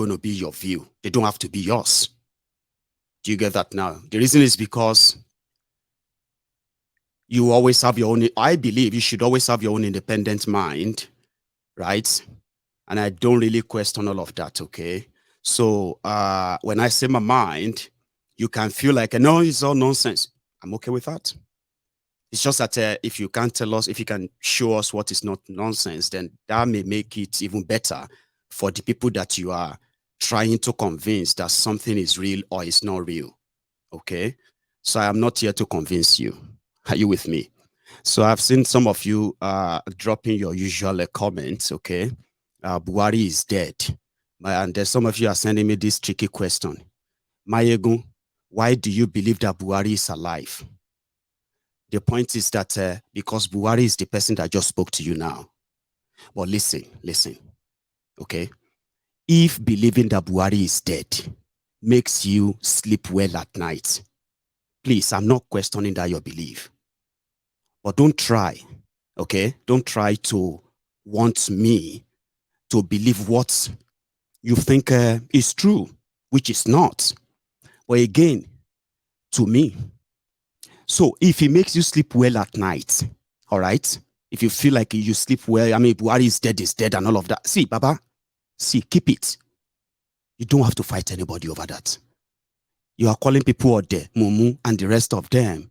going to be your view. They don't have to be yours. Do you get that now? The reason is because you always have your own, I believe you should always have your own independent mind, right? And I don't really question all of that, okay? So when I say my mind, you can feel like, no, it's all nonsense. I'm okay with that. It's just that if you can't tell us, if you can show us what is not nonsense, then that may make it even better for the people that you are trying to convince that something is real or is not real, okay? So I am not here to convince you. Are you with me? So I've seen some of you dropping your usual comments, okay? Buhari is dead. And there's some of you are sending me this tricky question. Mayegun, why do you believe that Buhari is alive? The point is that because Buhari is the person that just spoke to you now. But listen, okay? If believing that Buhari is dead makes you sleep well at night, please, I'm not questioning that your belief. But don't try, okay? Don't try to want me to believe what you think is true, which is not. But again, to me, so if it makes you sleep well at night, all right? If you feel like you sleep well, I mean, Buhari is dead and all of that. See, Baba, see, keep it. You don't have to fight anybody over that. You are calling people out there, Mumu and the rest of them,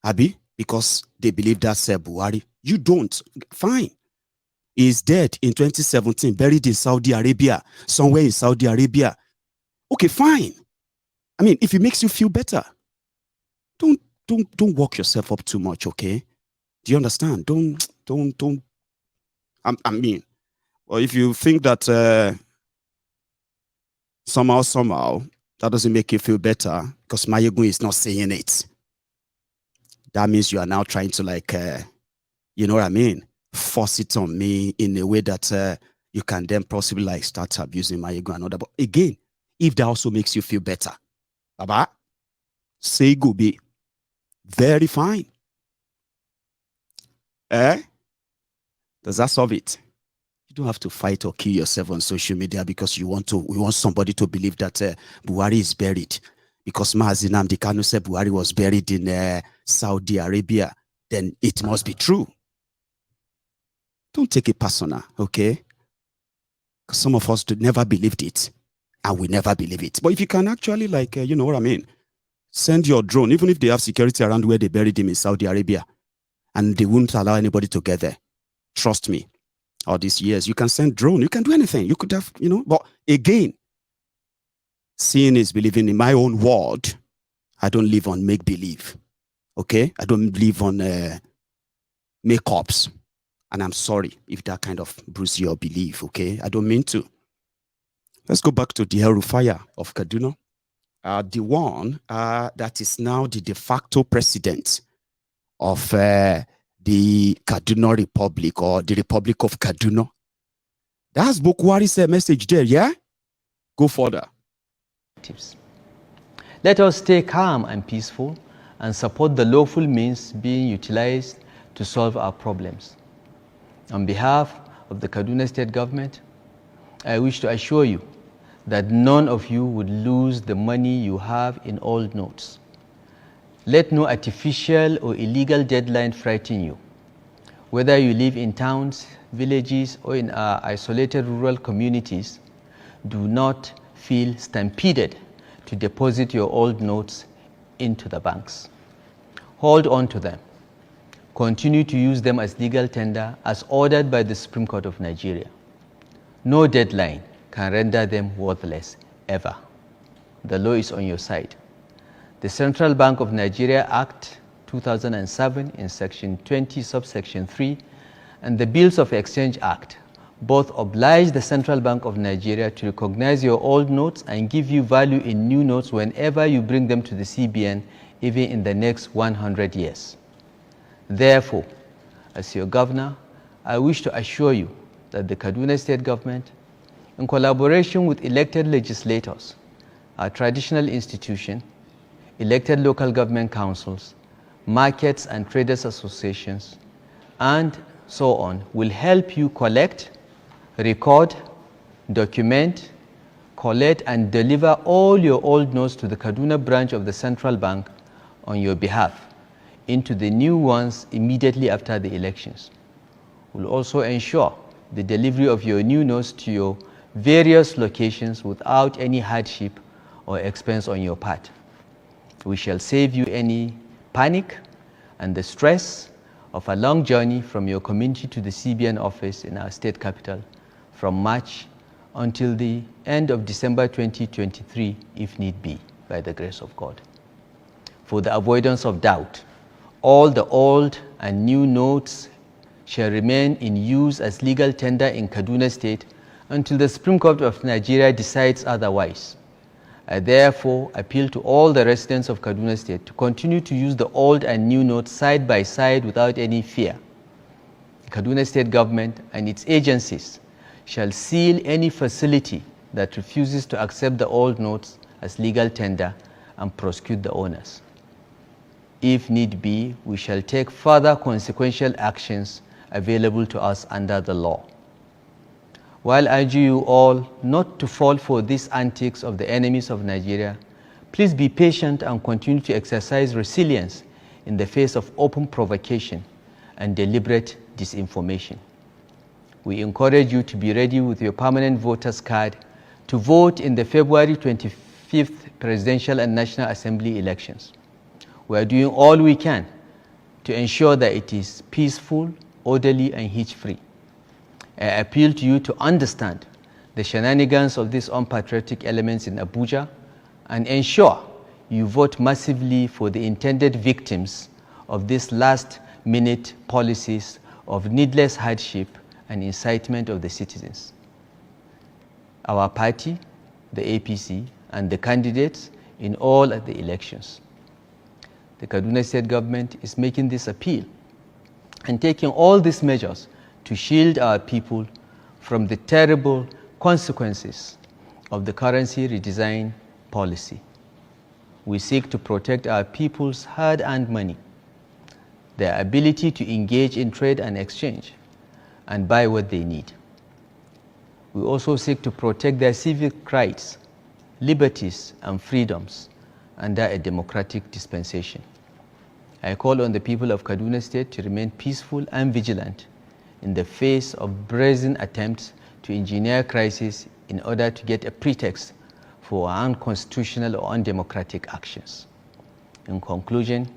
Abi, because they believe that's Buhari. You don't. Fine. He's dead in 2017, buried in Saudi Arabia, somewhere in Saudi Arabia. Okay, fine. I mean, if it makes you feel better, don't work yourself up too much, okay? Do you understand? Don't. I mean, or if you think that somehow that doesn't make you feel better because Mayegun is not saying it, that means you are now trying to like, you know what I mean? Force it on me in a way that you can then possibly like start abusing Mayegun and other. But again, if that also makes you feel better, Baba, say go be very fine. Does that solve it? You don't have to fight or kill yourself on social media because we want somebody to believe that Buhari is buried. Because Mazi Nnamdi Kanu said Buhari was buried in Saudi Arabia, then it must be true. Don't take it personal, okay? Because some of us never believed it, and we never believe it. But if you can actually, like, you know what I mean, send your drone, even if they have security around where they buried him in Saudi Arabia, and they wouldn't allow anybody to get there. Trust me, all these years, you can send drone, you can do anything. You could have, you know, but again, seeing is believing. In my own world, I don't live on make-believe, okay? I don't live on make-ups. And I'm sorry if that kind of bruises your belief, okay? I don't mean to. Let's go back to the Rufai of Kaduna. The one that is now the de facto president of the Kaduna Republic or the Republic of Kaduna. That's Buhari's message there, yeah? Go further. Let us stay calm and peaceful and support the lawful means being utilized to solve our problems. On behalf of the Kaduna State Government, I wish to assure you that none of you would lose the money you have in old notes. Let no artificial or illegal deadline frighten you. Whether you live in towns, villages, or in our isolated rural communities, do not feel stampeded to deposit your old notes into the banks. Hold on to them. Continue to use them as legal tender as ordered by the Supreme Court of Nigeria. No deadline can render them worthless, ever. The law is on your side. The Central Bank of Nigeria Act 2007 in Section 20, subsection 3, and the Bills of Exchange Act both oblige the Central Bank of Nigeria to recognize your old notes and give you value in new notes whenever you bring them to the CBN, even in the next 100 years. Therefore, as your governor, I wish to assure you that the Kaduna State Government, in collaboration with elected legislators, our traditional institution, elected local government councils, markets and traders associations, and so on, will help you collect, record, document, collect and deliver all your old notes to the Kaduna branch of the central bank on your behalf into the new ones immediately after the elections. We'll also ensure the delivery of your new notes to your various locations without any hardship or expense on your part. We shall save you any panic and the stress of a long journey from your community to the CBN office in our state capital from March until the end of December 2023, if need be, by the grace of God. For the avoidance of doubt, all the old and new notes shall remain in use as legal tender in Kaduna State until the Supreme Court of Nigeria decides otherwise. I therefore appeal to all the residents of Kaduna State to continue to use the old and new notes side by side without any fear. The Kaduna State government and its agencies shall seal any facility that refuses to accept the old notes as legal tender and prosecute the owners. If need be, we shall take further consequential actions available to us under the law. While I urge you all not to fall for these antics of the enemies of Nigeria, please be patient and continue to exercise resilience in the face of open provocation and deliberate disinformation. We encourage you to be ready with your permanent voter's card to vote in the February 25th Presidential and National Assembly elections. We are doing all we can to ensure that it is peaceful, orderly, and hitch-free. I appeal to you to understand the shenanigans of these unpatriotic elements in Abuja and ensure you vote massively for the intended victims of these last-minute policies of needless hardship and incitement of the citizens. Our party, the APC, and the candidates in all of the elections. The Kaduna State government is making this appeal and taking all these measures to shield our people from the terrible consequences of the currency redesign policy. We seek to protect our people's hard-earned money, their ability to engage in trade and exchange, and buy what they need. We also seek to protect their civic rights, liberties, and freedoms under a democratic dispensation. I call on the people of Kaduna State to remain peaceful and vigilant in the face of brazen attempts to engineer crisis in order to get a pretext for unconstitutional or undemocratic actions. In conclusion,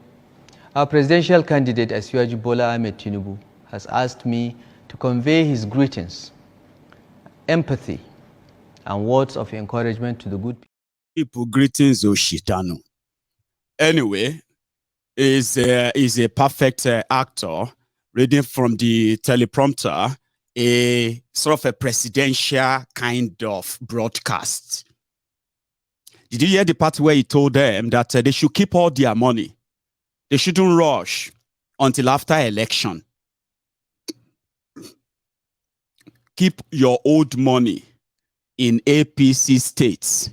our presidential candidate Asiwaju Bola Ahmed Tinubu has asked me to convey his greetings, empathy, and words of encouragement to the good people. Greetings, Oshitano. Anyway, is a perfect actor reading from the teleprompter, a sort of a presidential kind of broadcast. Did you hear the part where he told them that they should keep all their money? They shouldn't rush until after election. Keep your old money in APC states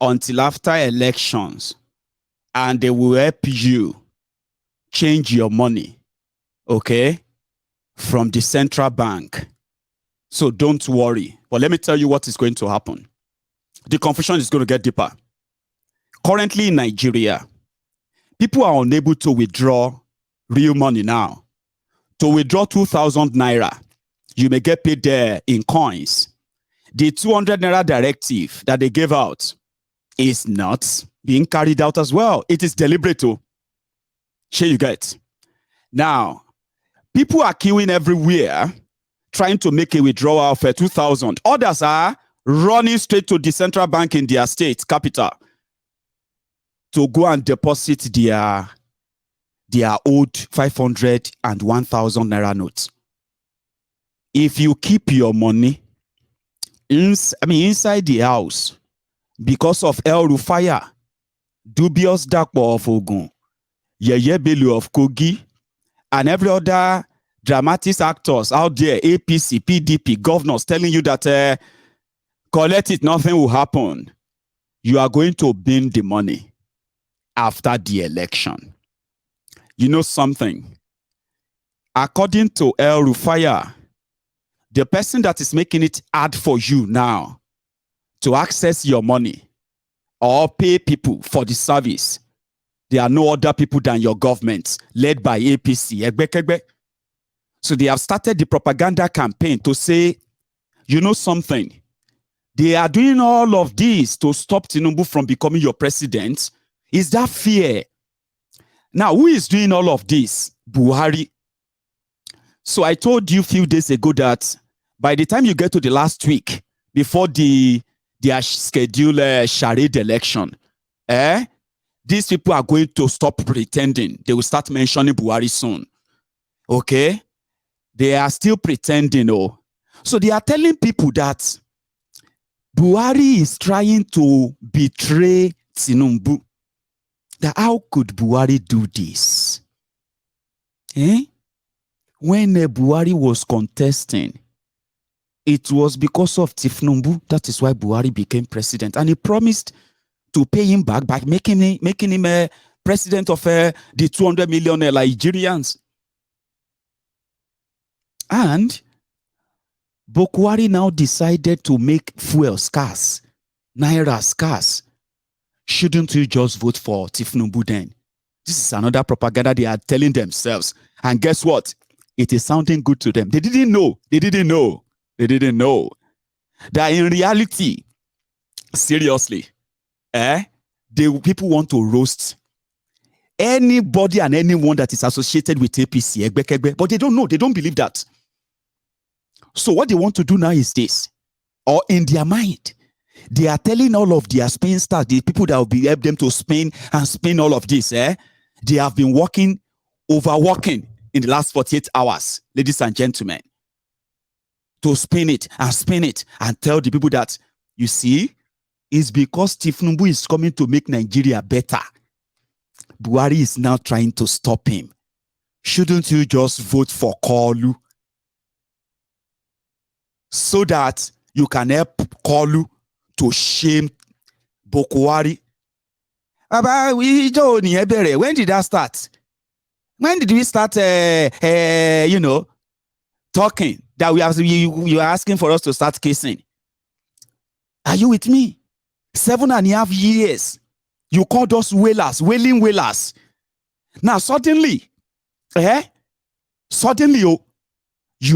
until after elections, and they will help you change your money, okay, from the central bank. So don't worry. But let me tell you what is going to happen. The confusion is going to get deeper. Currently in Nigeria, people are unable to withdraw real money now. To withdraw 2,000 naira, you may get paid there in coins. The 200 naira directive that they gave out is not being carried out as well. It is deliberate. Sure you get. Now, people are queuing everywhere trying to make a withdrawal of 2,000. Others are running straight to the central bank in their state capital to go and deposit their old 500 and 1,000 naira notes. If you keep your money inside the house because of El Rufai, dubious Dakpo of Ogun, Yeye Bello of Kogi, and every other dramatic actors out there, APC, PDP, governors telling you that collect it, nothing will happen. You are going to bin the money after the election. You know something? According to El Rufai, the person that is making it hard for you now to access your money or pay people for the service, there are no other people than your government, led by APC. So they have started the propaganda campaign to say, you know something, they are doing all of this to stop Tinubu from becoming your president. Is that fear? Now, who is doing all of this? Buhari. So I told you a few days ago that by the time you get to the last week, before their scheduled charade election, these people are going to stop pretending. They will start mentioning Buhari soon. Okay? They are still pretending. Oh. So they are telling people that Buhari is trying to betray Tinubu. That how could Buhari do this? When Buhari was contesting, it was because of Tinubu. That is why Buhari became president. And he promised to pay him back by making him a president of the 200 million Nigerians. And Buhari now decided to make fuel scarce, naira scarce. Shouldn't you just vote for Tinubu then? This is another propaganda they are telling themselves. And guess what? It is sounding good to them. They didn't know. They didn't know. They didn't know that in reality, seriously, people want to roast anybody and anyone that is associated with APC, but they don't know. They don't believe that. So what they want to do now is this, or in their mind, they are telling all of their spin stars, the people that will be help them to spin all of this. They have been overworking in the last 48 hours, ladies and gentlemen, to spin it and tell the people that, you see, it's because Tinubu is coming to make Nigeria better. Buhari is now trying to stop him. Shouldn't you just vote for Kalu so that you can help Kalu to shame Buhari? When did that start? When did we start, talking that you are asking for us to start kissing? Are you with me? 7.5 years. You called us whalers, wailing whalers. Now suddenly, you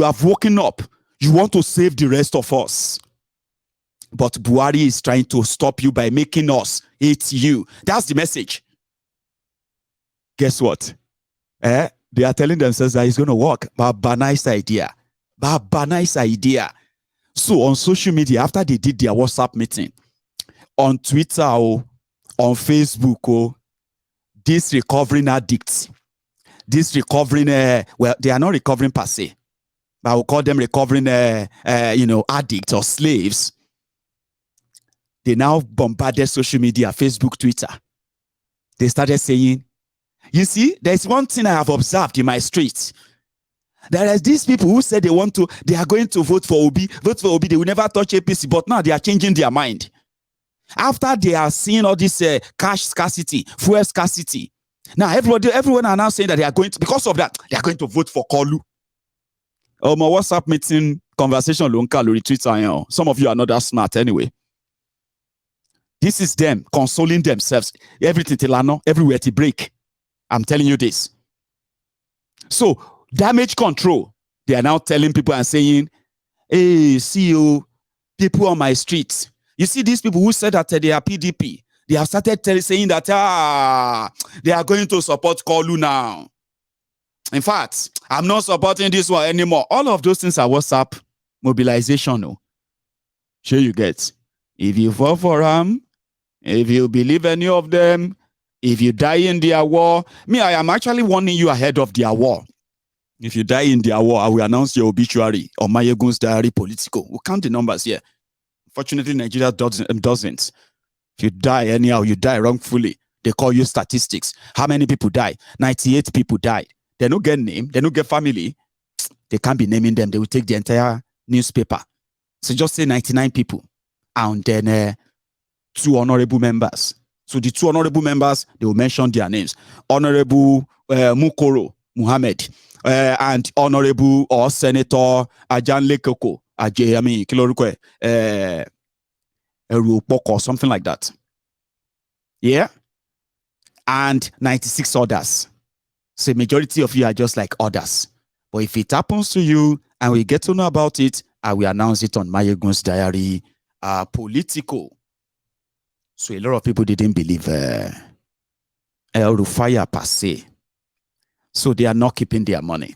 have woken up. You want to save the rest of us. But Buhari is trying to stop you by making us hate you. That's the message. Guess what? They are telling themselves that it's going to work. But nice idea. Nice idea. So on social media, after they did their WhatsApp meeting, on Twitter or on Facebook, these recovering addicts, these recovering, well, they are not recovering per se, but I will call them recovering, addicts or slaves. They now bombarded social media, Facebook, Twitter. They started saying, you see, there's one thing I have observed in my streets. There are these people who said they are going to vote for Obi, they will never touch APC, but now they are changing their mind. After they are seeing all this cash scarcity, fuel scarcity, now everyone are now saying that they are going to, because of that, they are going to vote for Kalu. My WhatsApp meeting conversation, Twitter, some of you are not that smart anyway. This is them consoling themselves. Everything Tilano, everywhere to break. I'm telling you this. So, damage control. They are now telling people and saying, hey, see you, people on my streets. You see these people who said that they are PDP. They have started saying that they are going to support Kalu now. In fact, I'm not supporting this one anymore. All of those things are WhatsApp mobilization. No. Sure you get. If you fall for them, if you believe any of them, if you die in their war, I am actually warning you ahead of their war. If you die in their war, I will announce your obituary on Mayegun's Diary Political. We'll count the numbers here. Fortunately, Nigeria doesn't. If you die anyhow, you die wrongfully. They call you statistics. How many people died? 98 people died. They don't get name. They don't get family. They can't be naming them. They will take the entire newspaper. So just say 99 people. And then 2 honorable members. So the 2 honorable members, they will mention their names. Honorable Mukoro Muhammad and Honorable or Senator Ajan Lekoko. or something like that. Yeah. And 96 others. So majority of you are just like others. But if it happens to you and we get to know about it, I will announce it on Mayegun's Diary, Political. So a lot of people didn't believe Rufai per se. So they are not keeping their money.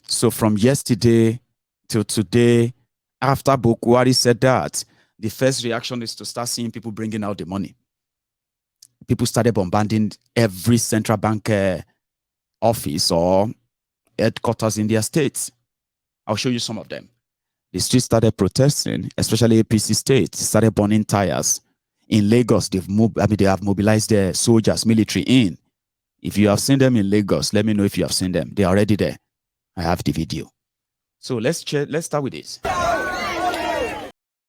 So from yesterday till today, after Buhari said that, the first reaction is to start seeing people bringing out the money. People started bombarding every central bank office or headquarters in their states. I'll show you some of them. The streets started protesting, especially APC states, started burning tires. In Lagos, they have mobilized their soldiers, military in. If you have seen them in Lagos, let me know if you have seen them. They're already there. I have the video. So let's start with this.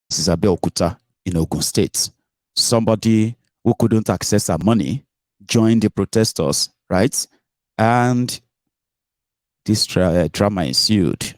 This is Abeokuta in Ogun State. Somebody who couldn't access her money joined the protesters, right? And this drama ensued.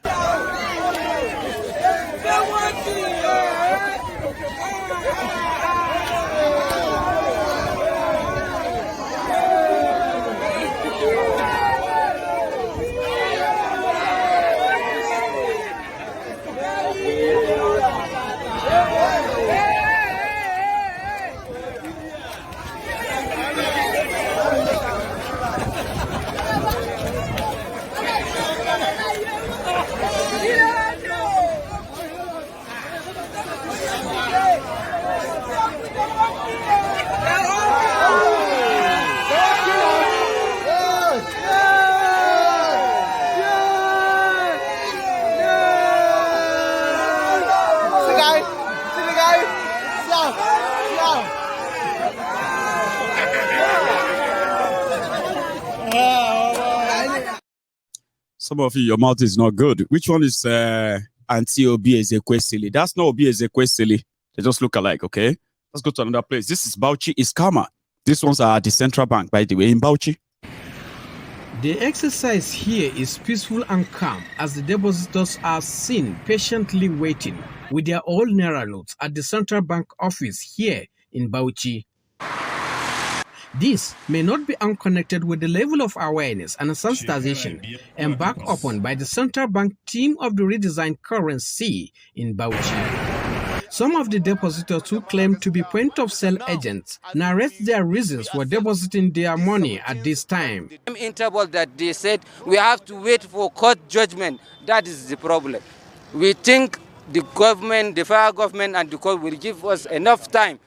Some of you, your mouth is not good. Which one is anti-Obi Ezekwesili? That's not Obi Ezekwesili. They just look alike, okay? Let's go to another place. This is Bauchi, Iskama. These ones are the central bank, by the way, in Bauchi. The exercise here is peaceful and calm as the depositors are seen patiently waiting with their old Naira notes at the central bank office here in Bauchi. This may not be unconnected with the level of awareness and sensitization embarked upon by the central bank team of the redesigned currency in Bauchi. Some of the depositors who claim to be point-of-sale agents narrate their reasons for depositing their money at this time. The interval that they said we have to wait for court judgment, that is the problem. We think the government, the federal government and the court will give us enough time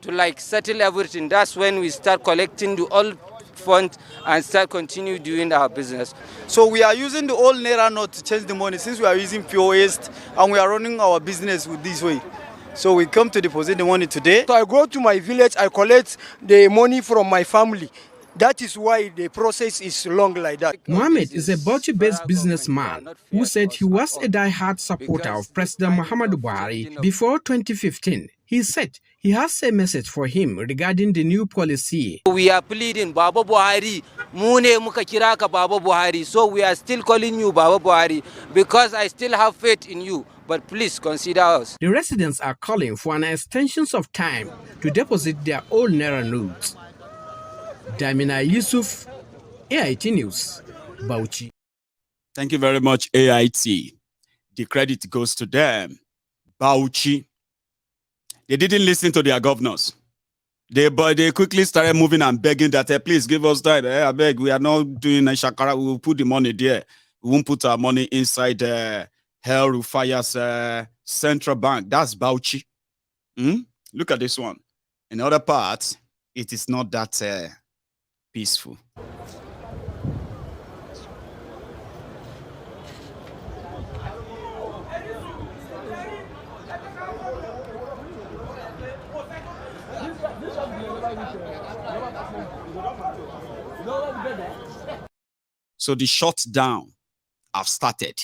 to settle everything. That's when we start collecting the old funds and start continue doing our business. So we are using the old Naira note to change the money since we are using POS and we are running our business with this way. So we come to deposit the money today. So I go to my village, I collect the money from my family. That is why the process is long like that. Mohammed is a Bauchi-based businessman who said he was a die-hard supporter of President Muhammadu Buhari before 2015. He said he has a message for him regarding the new policy. We are pleading, Baba Buhari, Mune muka kira ka Baba Buhari. So we are still calling you Baba Buhari because I still have faith in you. But please consider us. The residents are calling for an extension of time to deposit their old Naira notes. Damina Yusuf, AIT News, Bauchi. Thank you very much, AIT. The credit goes to them. Bauchi. They didn't listen to their governors. They quickly started moving and begging that, hey, please give us that. I beg, we are not doing a shakara. We will put the money there. We won't put our money inside Rufai's central bank. That's Bauchi. Look at this one. In other parts, it is not that peaceful. So the shutdown have started.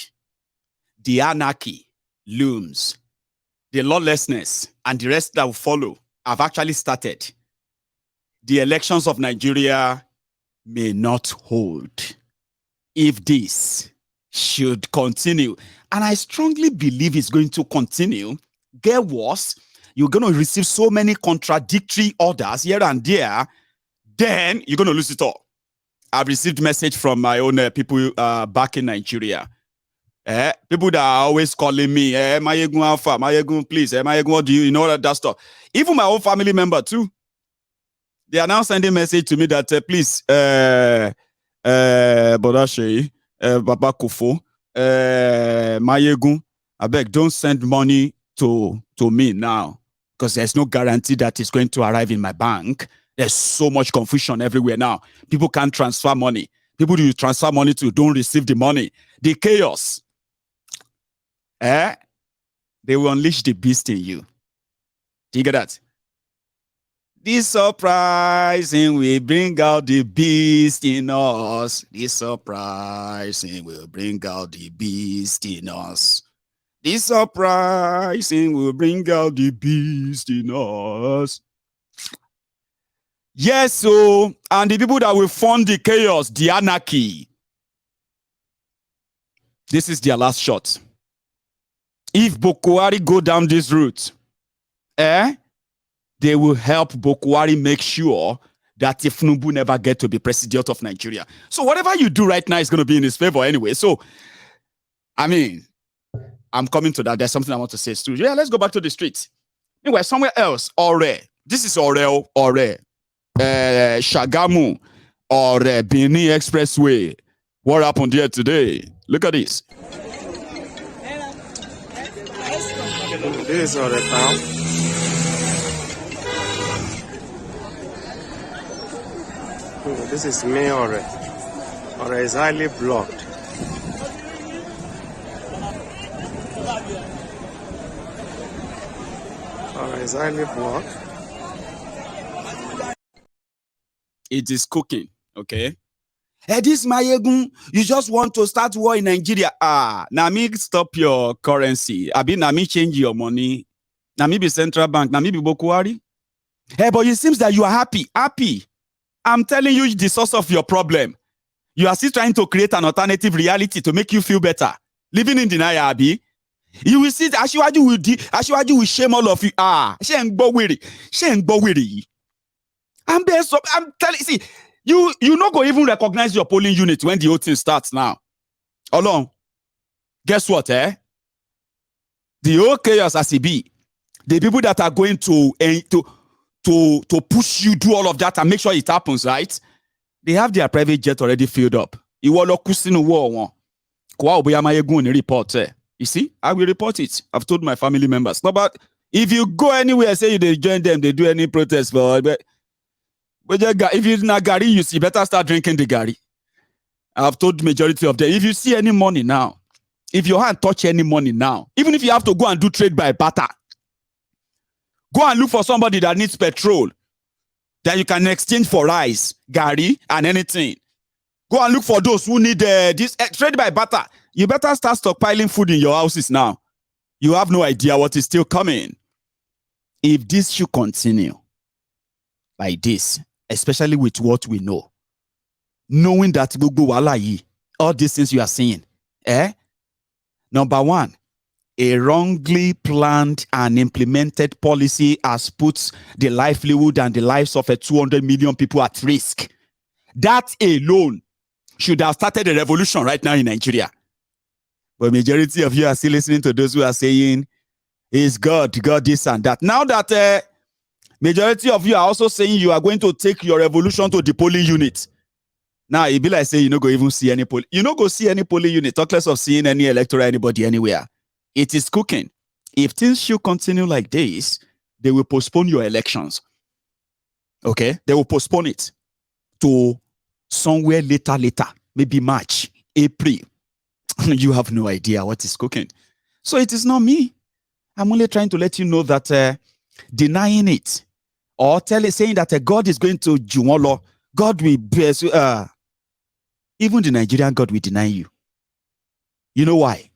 The anarchy looms. The lawlessness and the rest that will follow have actually started. The elections of Nigeria may not hold if this should continue. And I strongly believe it's going to continue. Get worse. you're going to receive so many contradictory orders here and there, then you're going to lose it all. I've received message from my own people back in Nigeria. People that are always calling me, Mayegun Alpha, Mayegun, please, Mayegun, what do you know that stuff? Even my own family member too. They are now sending message to me that please, Bodashe, Baba Kufo, Mayegun, I beg, don't send money to me now, because there's no guarantee that it's going to arrive in my bank. There's so much confusion everywhere now. People can't transfer money. People you transfer money to don't receive the money. The chaos. They will unleash the beast in you. Do you get that? This surprising will bring out the beast in us. This surprising will bring out the beast in us. This surprising will bring out the beast in us. Yes, so, and the people that will fund the chaos, the anarchy, this is their last shot. If Buhari go down this route, they will help Buhari make sure that if Tinubu never get to be president of Nigeria. So whatever you do right now is going to be in his favor anyway. So, I mean, I'm coming to that. There's something I want to say too. Yeah, let's go back to the streets. Anyway, somewhere else, Ore. This is Ore. Shagamu or Benin Expressway. What happened here today? Look at this. This is Ore town. This is main Ore. Ore is highly blocked. Ore is highly blocked. It is cooking, okay? Hey, this Mayegun, you just want to start war in Nigeria. Now me stop your currency. I mean, now me change your money. Now me be central bank. Now me be Buhari. Hey, but it seems that you are happy. Happy. I'm telling you the source of your problem. You are still trying to create an alternative reality to make you feel better. Living in denial, Abi. You will see that Asiwaju will shame all of you. I'm telling you, see, you not go even recognize your polling unit when the whole thing starts now. Along. Guess what, The whole chaos as it be, the people that are going to push you, do all of that and make sure it happens, right? They have their private jet already filled up. Report. You see, I will report it. I've told my family members. No, but if you go anywhere, say they join them, they do any protest for. But if you're not Gary, you see, better start drinking the Gary. I've told the majority of them. If you see any money now, if your hand touch any money now, even if you have to go and do trade by barter, go and look for somebody that needs petrol that you can exchange for rice, Gary, and anything. Go and look for those who need this trade by barter. You better start stockpiling food in your houses now. You have no idea what is still coming. If this should continue like this, especially with what we know, knowing that all these things you are seeing, number one, a wrongly planned and implemented policy has put the livelihood and the lives of 200 million people at risk. That alone should have started a revolution right now in Nigeria. But majority of you are still listening to those who are saying, is God this and that. Now that majority of you are also saying you are going to take your revolution to the polling unit. Now, it be like say you no go even see any polling. You no go see any polling unit, talk less of seeing any electoral anybody anywhere. It is cooking. If things should continue like this, they will postpone your elections. Okay? They will postpone it to somewhere later, maybe March, April. You have no idea what is cooking. So it is not me. I'm only trying to let you know that denying it or saying that God is going to Jumolo, God will bless you. Even the Nigerian God will deny you. You know why?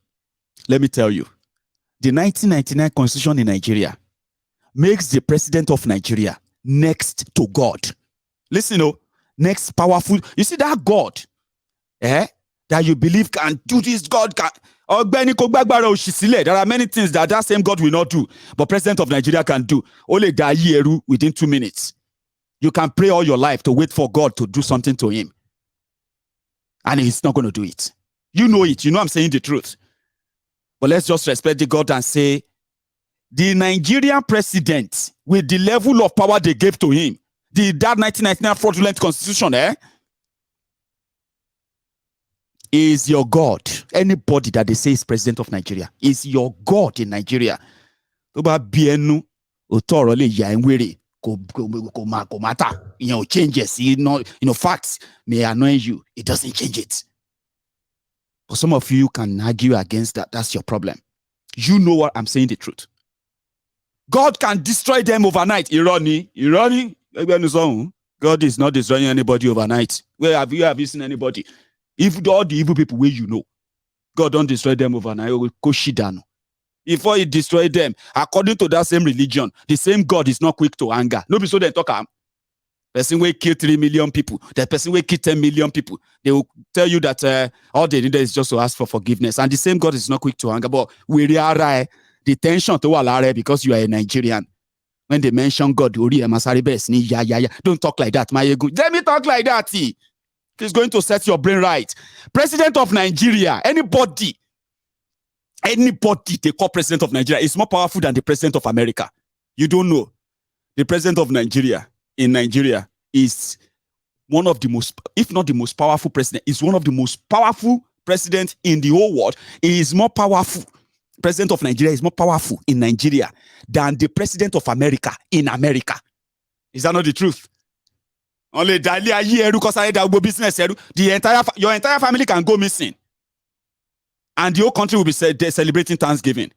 Let me tell you. The 1999 constitution in Nigeria makes the president of Nigeria next to God. Listen, next powerful. You see that God, that that you believe can do this, God can. There are many things that same God will not do, but President of Nigeria can do. Only within 2 minutes. You can pray all your life to wait for God to do something to him. And he's not going to do it. You know it. You know I'm saying the truth. But let's just respect the God and say, the Nigerian president, with the level of power they gave to him, that 1999 fraudulent constitution, is your God. Anybody that they say is president of Nigeria is your God in Nigeria. Matter. Changes. Facts may annoy you. It doesn't change it. But some of you can argue against that. That's your problem. You know what I'm saying, the truth. God can destroy them overnight. Irony. God is not destroying anybody overnight. Where have you seen anybody? If all the evil people where you know, God don't destroy them overnight. Before he destroyed them, according to that same religion, the same God is not quick to anger. Nobody so they talk. Person will kill 3 million people. The person will kill 10 million people. They will tell you that all they need is just to ask for forgiveness. And the same God is not quick to anger. But we are the tension to Walare because you are a Nigerian. When they mention God, don't talk like that. Let me talk like that. He's going to set your brain right. President of Nigeria, anybody they call president of Nigeria is more powerful than the president of America. You don't know. The president of Nigeria in Nigeria is one of the most, if not the most powerful president, is one of the most powerful presidents in the whole world. He is more powerful. President of Nigeria is more powerful in Nigeria than the president of America in America. Is that not the truth? Only business, your entire family can go missing. And the whole country will be celebrating Thanksgiving.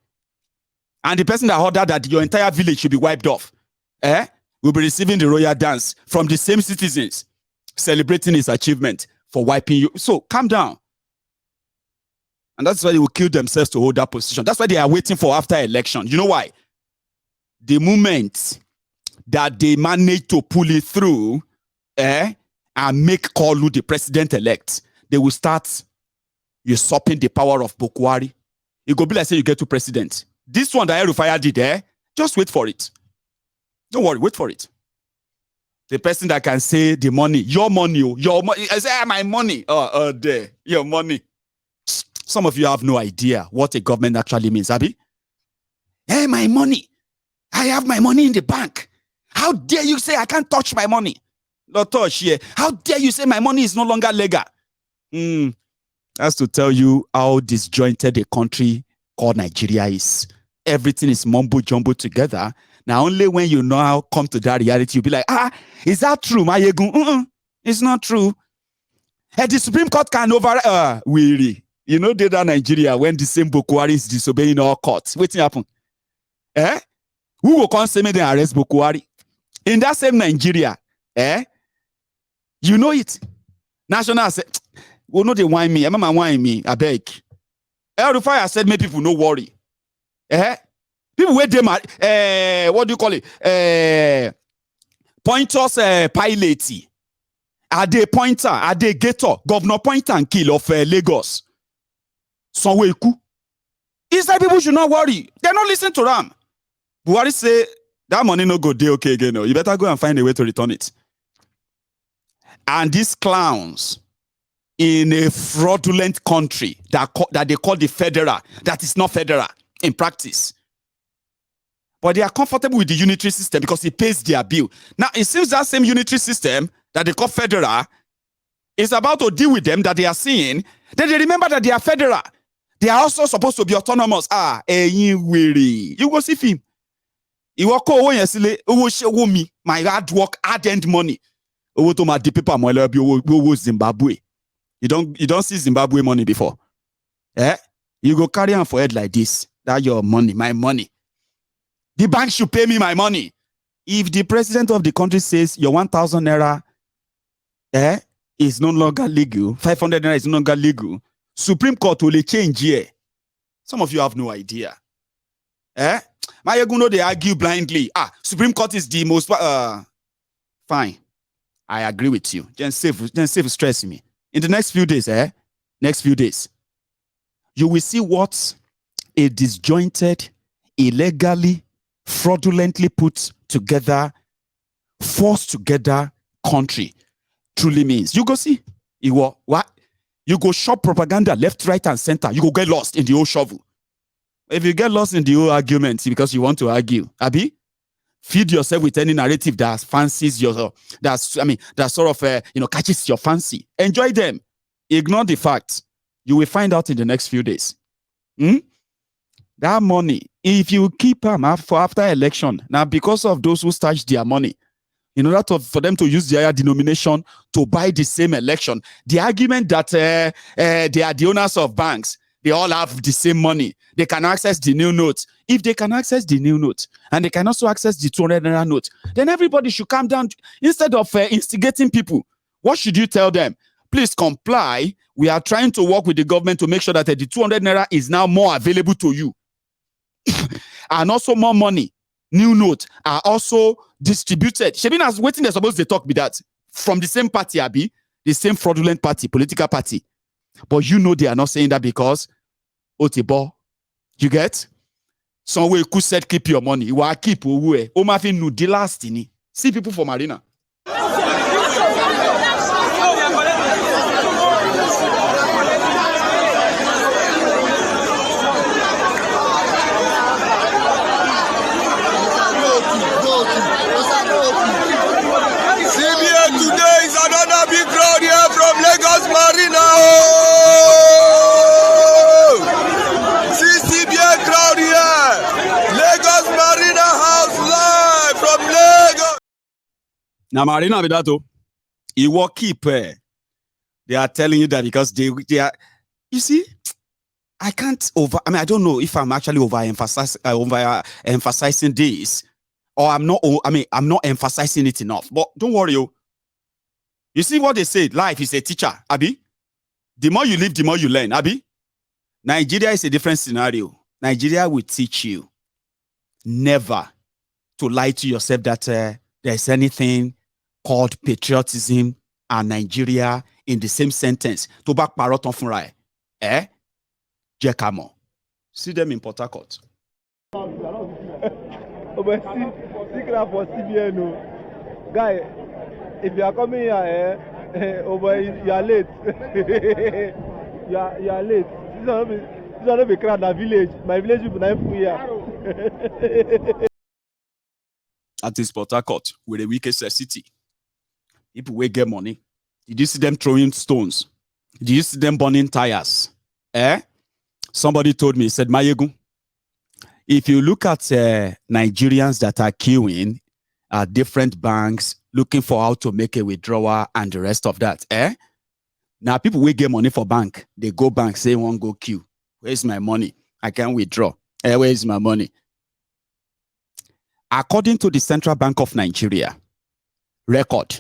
And the person that ordered that your entire village should be wiped off, will be receiving the royal dance from the same citizens, celebrating his achievement for wiping you. So calm down. And that's why they will kill themselves to hold that position. That's why they are waiting for after election. You know why? The moment that they manage to pull it through, and make Kolu the president-elect, they will start usurping the power of Buhari. It will be like say you get to president. This one that Rufai did, just wait for it. Don't worry, wait for it. The person that can say the money, your money, I say my money. There, your money. Some of you have no idea what a government actually means, Abi. Hey, my money. I have my money in the bank. How dare you say I can't touch my money? Not touch here. How dare you say my money is no longer legal? That's to tell you how disjointed a country called Nigeria is. Everything is mumbo jumbo together. Now, only when you know how come to that reality, you'll be like, is that true, Mayegun? It's not true. Hey, the Supreme Court can weary. You know, they that Nigeria when the same Buhari is disobeying all courts. What's happen? Who will come say me they arrest Buhari? In that same Nigeria, you know it. National said, well, no, they whine me. I'm whine me. I beg. Rufai said, make people no worry. People wait them what do you call it? Pointers piloty. Are they pointer? Are they gator? Governor Pointer and Kill of Lagos. Sonweku. He said people should not worry. They're not listening to them. Buhari say that money no go day okay again. No. You better go and find a way to return it. And these clowns in a fraudulent country that they call the federal, that is not federal in practice. But they are comfortable with the unitary system because it pays their bill. Now, it seems that same unitary system that they call federal is about to deal with them that they are seeing. Then they remember that they are federal. They are also supposed to be autonomous. You go see film. You walk away and say, me, my hard work, hard-earned money. To my paper, Zimbabwe. You don't see Zimbabwe money before. You go carry on for head like this. That your money, my money. The bank should pay me my money. If the president of the country says your 1,000 naira is no longer legal, 500 naira is no longer legal, Supreme Court will change here. Some of you have no idea. Mayeguno, they argue blindly. Supreme Court is the most... Fine. I agree with you. Then save stressing me. In the next few days, next few days, you will see what a disjointed, illegally, fraudulently put together, forced together country truly means. You go see, what? You go shop propaganda left, right, and center. You go get lost in the old shovel. If you get lost in the old arguments because you want to argue, Abi, feed yourself with any narrative that fancies your, that sort of, catches your fancy. Enjoy them. Ignore the facts. You will find out in the next few days. That money, if you keep them for after election, now because of those who stashed their money, in order for them to use the higher denomination to buy the same election, the argument that they are the owners of banks, they all have the same money, they can access the new notes. If they can access the new note and they can also access the 200 naira note, then everybody should calm down. Instead of instigating people, what should you tell them? Please comply. We are trying to work with the government to make sure that the 200 naira is now more available to you. And also more money, new notes are also distributed. Shebinas waiting, they're supposed to talk with that from the same party, Abi, the same fraudulent party, political party. But you know they are not saying that because Otebo, you get? Somewhere could said keep your money. You are keep away. Omafin nu the last ini. See people from Marina. Lagos Marina, CCBA crowd here. Lagos Marina House live from Lagos. Now Marina Vidato, you will keep. They are telling you that because they are. You see, I can't I don't know if I'm actually emphasizing this, or I'm not. I'm not emphasizing it enough. But don't worry, You see what they say, life is a teacher, Abi. The more you live, the more you learn, Abi. Nigeria is a different scenario. Nigeria will teach you never to lie to yourself that there's anything called patriotism and Nigeria in the same sentence. To back paroton funra Jekamo. See them in Port Harcourt. Guy, if you are coming here, you are late. you are late. This is not be crowd na village. My village people na full here. At this Port Harcourt, with the weakest city, people will get money. Did you see them throwing stones? Did you see them burning tires? Somebody told me, he said, Mayegu, if you look at Nigerians that are queuing at different banks, looking for how to make a withdrawal and the rest of that, now people will get money for bank. They go bank, say, won't go queue. Where's my money? I can't withdraw. Where is my money? According to the Central Bank of Nigeria record,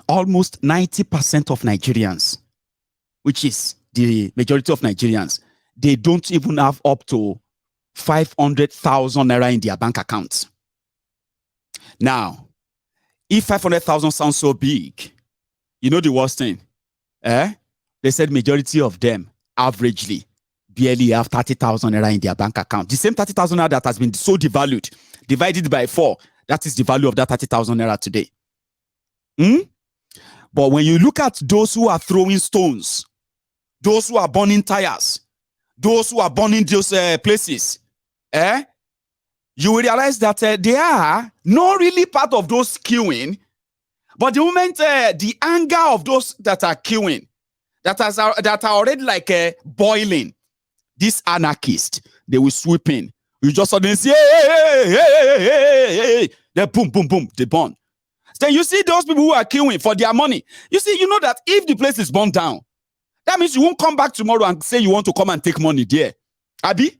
almost 90% of Nigerians, which is the majority of Nigerians, they don't even have up to 500,000 naira in their bank accounts. Now, if 500,000 sounds so big, you know the worst thing? They said majority of them, averagely, barely have 30,000 naira in their bank account. The same 30,000 naira that has been so devalued, divided by 4, that is the value of that 30,000 naira today. But when you look at those who are throwing stones, those who are burning tires, those who are burning those places, you will realize that they are not really part of those queuing, but the moment the anger of those that are queuing, that are already like boiling, these anarchists, they will sweep in. You just suddenly see, hey, they boom, boom, boom, they burn. Then you see those people who are queuing for their money. You see, you know that if the place is burned down, that means you won't come back tomorrow and say you want to come and take money there. Abi?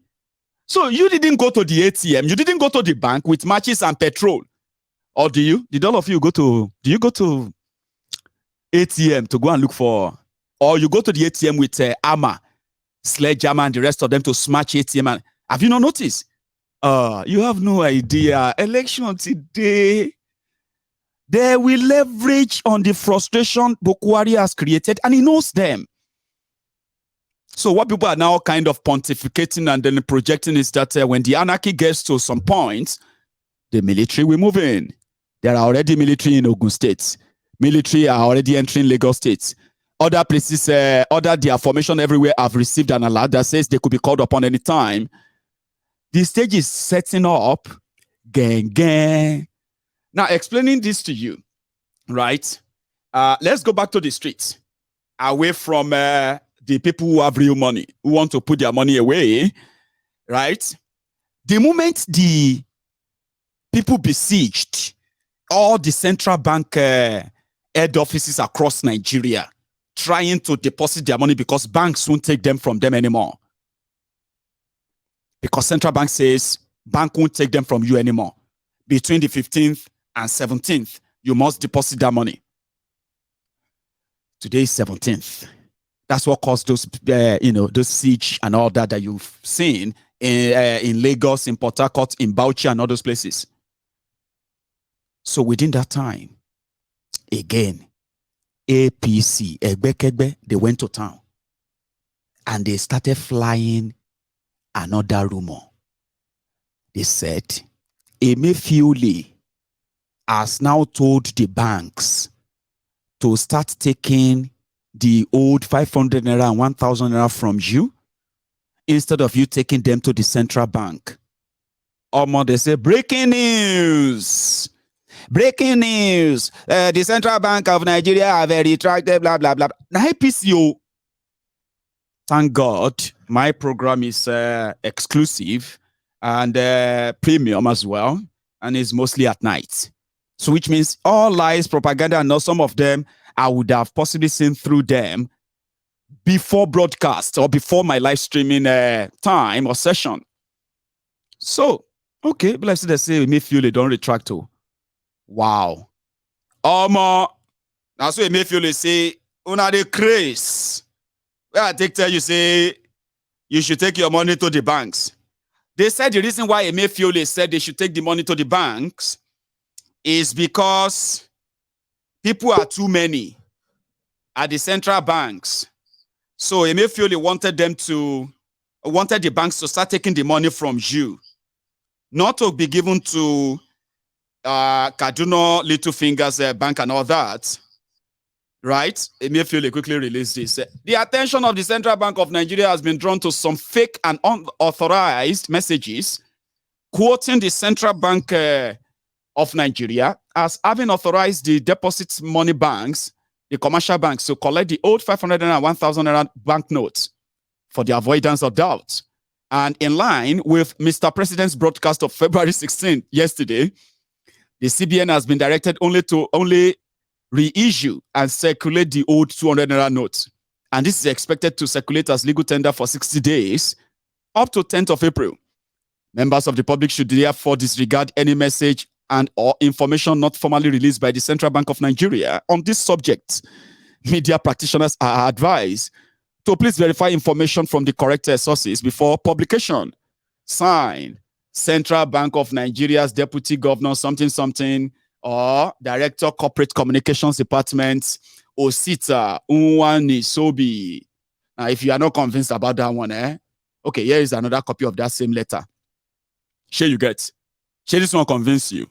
So you didn't go to the ATM, you didn't go to the bank with matches and petrol. Or do you? Did all of you do you go to ATM to go and look for, or you go to the ATM with hammer, sledgehammer, and the rest of them to smash ATM? And have you not noticed? You have no idea. Election today, they will leverage on the frustration Buhari has created, and he knows them. So what people are now kind of pontificating and then projecting is that when the anarchy gets to some point, the military will move in. There are already military in Ogun State. Military are already entering Lagos State. Other places, their formation everywhere have received an alert that says they could be called upon any time. The stage is setting up. Gang, gang. Now, explaining this to you, right? Let's go back to the streets, away from the people who have real money, who want to put their money away, right? The moment the people besieged all the central bank head offices across Nigeria, trying to deposit their money because banks won't take them from them anymore. Because central bank says bank won't take them from you anymore. Between the 15th and 17th, you must deposit that money. Today is 17th. That's what caused those, those siege and all that you've seen in Lagos, in Port Harcourt, in Bauchi, and all those places. So within that time, again, APC, Egbekegbe, they went to town and they started flying another rumor. They said, Emefiole has now told the banks to start taking the old 500 naira and 1,000 naira from you instead of you taking them to the central bank. They say, breaking news. Breaking news. The Central Bank of Nigeria have retracted, blah, blah, blah. Now, PCO. Thank God, my program is exclusive and premium as well, and is mostly at night. So, which means all lies, propaganda, and not some of them, I would have possibly seen through them before broadcast or before my live streaming time or session. So, okay, but let's say they say Emefiole don't retract to. Wow. That's what Emefiole say, una the craze. Where I tell you say you should take your money to the banks. They said the reason why Emefiole said they should take the money to the banks is because people are too many at the central banks. So Emefiole wanted the banks to start taking the money from you, not to be given to Kaduna, Little Fingers Bank and all that, right? Emefiole quickly released this. The attention of the Central Bank of Nigeria has been drawn to some fake and unauthorized messages quoting the Central Bank of Nigeria as having authorized the deposit money banks, the commercial banks, to collect the old 500 and 1,000 banknotes for the avoidance of doubt. And in line with Mr. President's broadcast of February 16th, yesterday, the CBN has been directed only reissue and circulate the old 200 naira notes. And this is expected to circulate as legal tender for 60 days, up to 10th of April. Members of the public should therefore disregard any message and or information not formally released by the Central Bank of Nigeria on this subject. Media practitioners are advised to please verify information from the correct sources before publication. Sign, Central Bank of Nigeria's Deputy Governor something, or Director Corporate Communications Department, Osita Unwani Sobi. Now, if you are not convinced about that one, okay, here is another copy of that same letter. Share you get. Share this one convince you.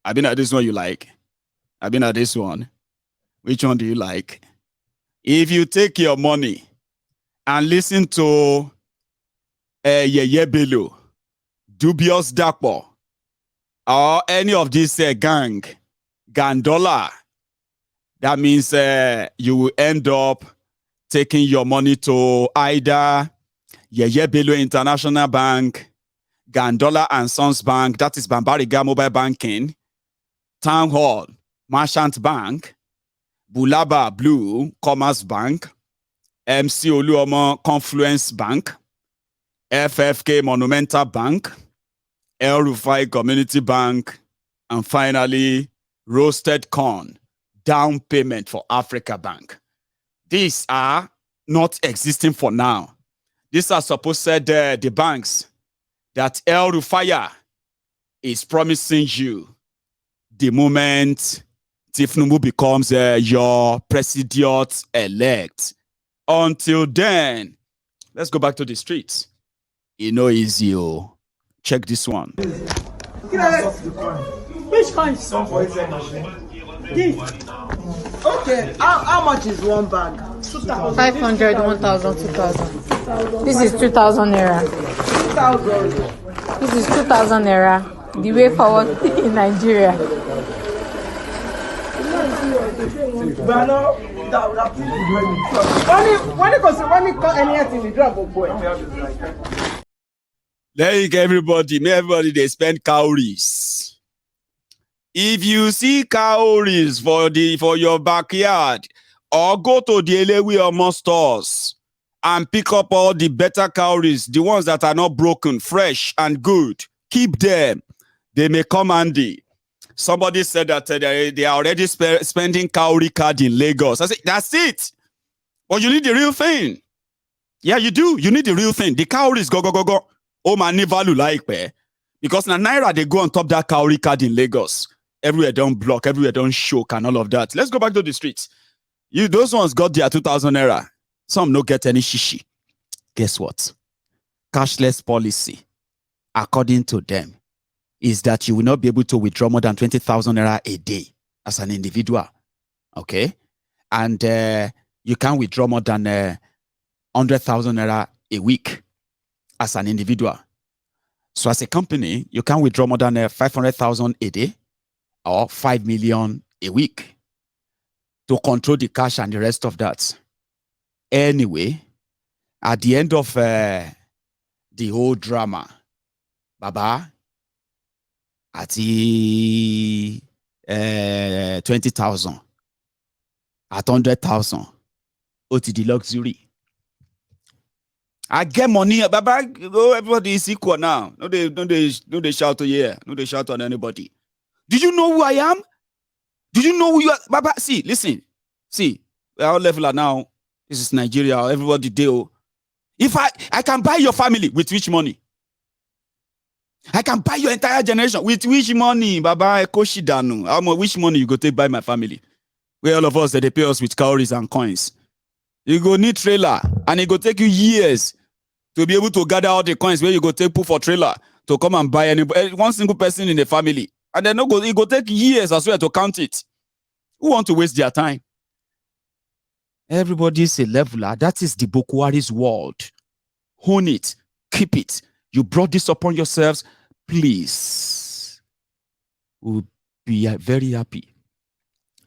I've been at this one you like. I've been at this one. Which one do you like? If you take your money and listen to Yeye Bello, Dubious Dapo, or any of these Gandola, that means you will end up taking your money to either Yeye Bello International Bank, Gandola and Sons Bank, that is Bambariga Mobile Banking, Town Hall, Merchant Bank, Bulaba Blue Commerce Bank, MC Oluomo Confluence Bank, FFK Monumental Bank, El Rufai Community Bank, and finally, Roasted Corn, Down Payment for Africa Bank. These are not existing for now. These are supposed the banks that El Rufai is promising you the moment Tinubu becomes your president-elect. Until then, Let's go back to the streets. You know, easy. Oh, check this one. Which kind? Some for ATM machine. Okay, how much is one bag? 500, 1,000, 2,000. This is 2,000 naira. 2,000. This is 2,000 naira. The way forward in Nigeria. Like everybody they spend cowries. If you see cowries for your backyard, or go to the Elewi or more stores and pick up all the better cowries, the ones that are not broken, fresh and good. Keep them. They may come handy. Somebody said that they are already spending cowrie card in Lagos. I said, that's it. But you need the real thing. Yeah, you do. You need the real thing. The cowries go. Oh, man, value like where? Because now Naira, they go on top that cowrie card in Lagos. Everywhere don't block, everywhere don't choke and all of that. Let's go back to the streets. Those ones got their 2,000 naira. Some no get any shishi. Guess what? Cashless policy, according to them, is that you will not be able to withdraw more than 20,000 naira a day as an individual. Okay? And you can't withdraw more than 100,000 naira a week as an individual. So as a company, you can't withdraw more than 500,000 a day or 5 million a week to control the cash and the rest of that. Anyway, at the end of the whole drama, Baba, at the 20,000, at 100,000, OTD luxury. I get money, Baba. Everybody is equal now. No, they shout to you. No, they shout on anybody. Do you know who I am? Do you know who you are? Baba, see, listen. See, we're all leveler now. This is Nigeria. Everybody deal. If I can buy your family with which money? I can buy your entire generation with which money? Baba, which money you go take buy my family? Where all of us, they pay us with cowries and coins. You go need trailer, and it go take you years to be able to gather all the coins where you go take put for trailer to come and buy one single person in the family. And then it go take years as well to count it. Who want to waste their time? Everybody is a leveler. That is the Buhari's world. Own it. Keep it. You brought this upon yourselves. Please. We'll be very happy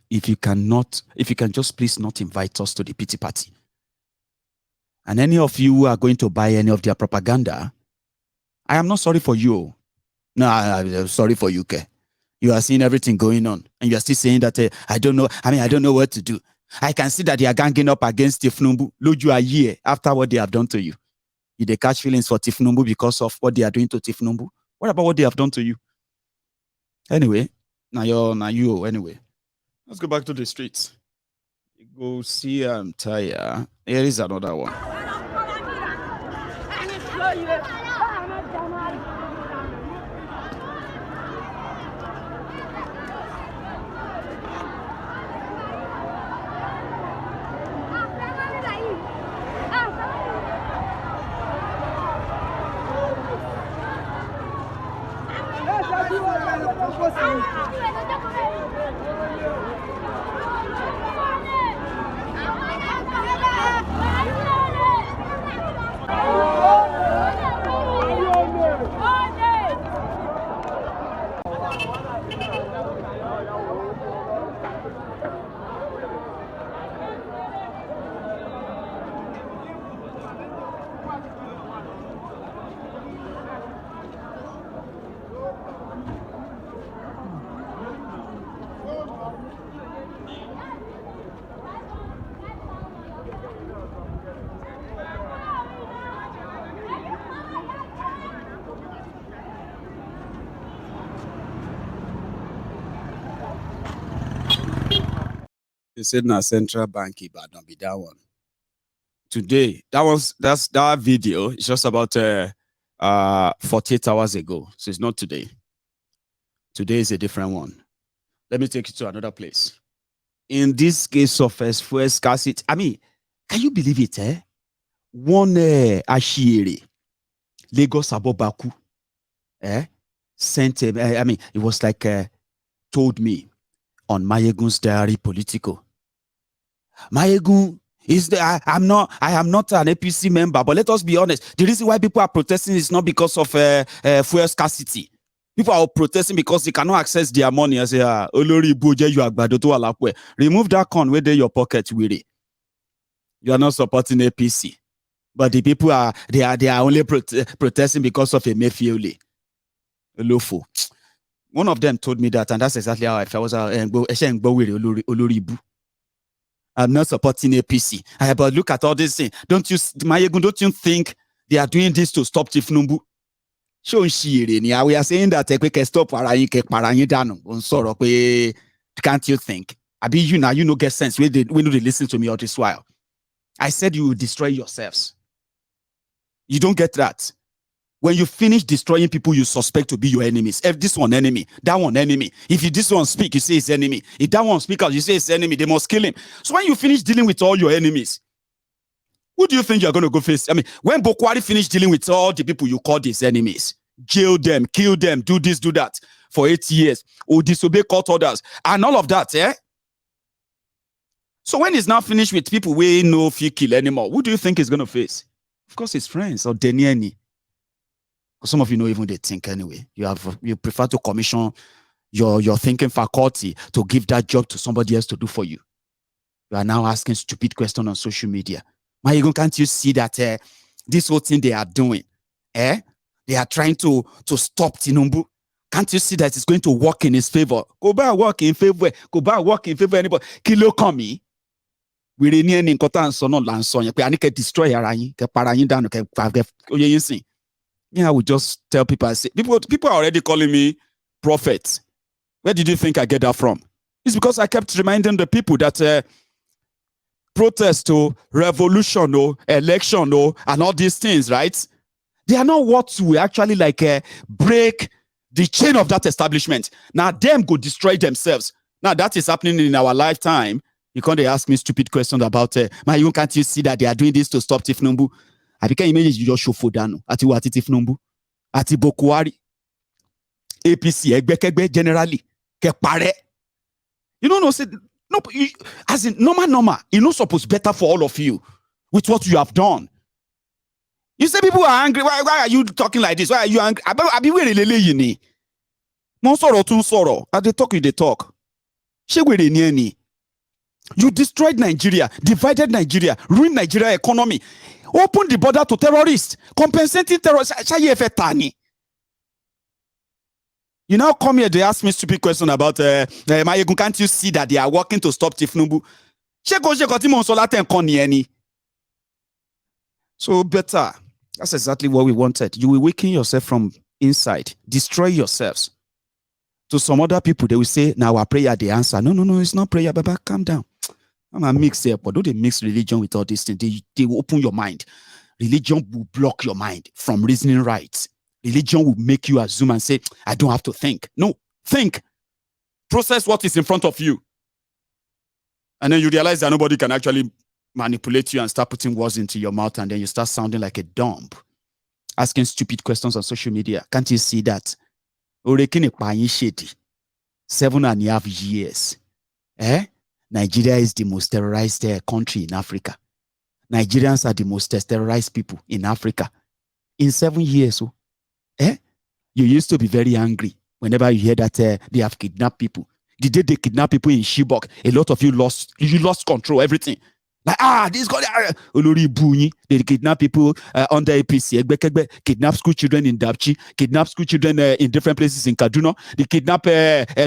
if you can just please not invite us to the pity party. And any of you who are going to buy any of their propaganda, I am not sorry for you. No, I'm sorry for you, Ke. You are seeing everything going on, and you are still saying that I don't know. I don't know what to do. I can see that they are ganging up against Tinubu. Look, you are here after what they have done to you. You they catch feelings for Tinubu because of what they are doing to Tinubu. What about what they have done to you? Anyway, now you anyway. Let's go back to the streets. You go see Tire. Here is another one. They said na central bank, but don't be that one. Today, that video is just about 48 hours ago. So it's not today. Today is a different one. Let me take you to another place. In this case of fuel scarcity, I mean, can you believe it? one Ashiere, Lagos Abobaku, sent it was like told me on Mayegun's diary political. Mayegun is I am not an APC member, but let us be honest. The reason why people are protesting is not because of fuel scarcity. People are protesting because they cannot access their money. I say, Olori Boje, you are remove that con where they your pocket, Willie. You are not supporting APC. But the people are only protesting because of a Emefiele. Lofo. One of them told me that, and that's exactly how I felt. I'm not supporting APC. But look at all this thing. Don't you think they are doing this to stop Tinubu? We are saying that we can stop can't you think? You know get sense. We know they listen to me all this while. I said you will destroy yourselves. You don't get that. When you finish destroying people you suspect to be your enemies, if this one enemy, that one enemy. If this one speak, you say it's enemy. If that one speak out, you say it's enemy. They must kill him. So when you finish dealing with all your enemies, who do you think you're going to go face? When Buhari finished dealing with all the people you call these enemies, jail them, kill them, do this, do that for 8 years, or disobey court orders, and all of that, So when he's now finished with people we know if you kill anymore, who do you think he's going to face? Of course, his friends or Denieni. Some of you know even they think anyway. You prefer to commission your thinking faculty to give that job to somebody else to do for you. You are now asking stupid questions on social media. Can't you see that this whole thing they are doing, they are trying to stop Tinubu? Can't you see that it's going to work in his favor? Go back, work in favor. Go back, work in favor. Anybody? Kilo kami. We renew in Kotan so no lanson. You can destroy arayin. Ke parayin down. Ke oye yin. I would just tell people. I say people are already calling me prophet. Where did you think I get that from? It's because I kept reminding the people that protest, revolution, election, and all these things, right? They are not what will actually break the chain of that establishment. Now them go destroy themselves. Now that is happening in our lifetime. You can't ask me stupid questions about can't you see that they are doing this to stop Tinubu? I became imagine you just show Fodano ati wati Tinubu ati Buhari APC egbekegbe generally ke pare. You know say no, as in normal you know supposed better for all of you with what you have done. You say people are angry. Why are you talking like this? Why are you angry? Abi we lele yi ni. Mo sọ̀rọ̀ tún sọ̀rọ̀. As they talk, you they talk. Ṣé wèrè ni ẹni? You destroyed Nigeria, divided Nigeria, ruined Nigeria economy, opened the border to terrorists, compensating terrorists. You now come here, they ask me stupid question about Mayegun, can't you see that they are working to stop Tinubu? So better. That's exactly what we wanted. You will weaken yourself from inside, destroy yourselves. To some other people, they will say, now our prayer, the answer. No, it's not prayer, Baba, calm down. I'm a mix here, but don't they mix religion with all these things? They will open your mind. Religion will block your mind from reasoning right. Religion will make you assume and say, I don't have to think. No, think. Process what is in front of you. And then you realize that nobody can actually manipulate you and start putting words into your mouth, and then you start sounding like a dumb, asking stupid questions on social media. Can't you see that? 7.5 years. Nigeria is the most terrorized country in Africa. Nigerians are the most terrorized people in Africa. In 7 years, you used to be very angry whenever you hear that they have kidnapped people. The day they kidnap people in Chibok, a lot of you lost control, everything. Like, this guy, Olori Bunyi, they kidnap people under APC, kidnap school children in Dabchi, kidnap school children in different places in Kaduna, they kidnap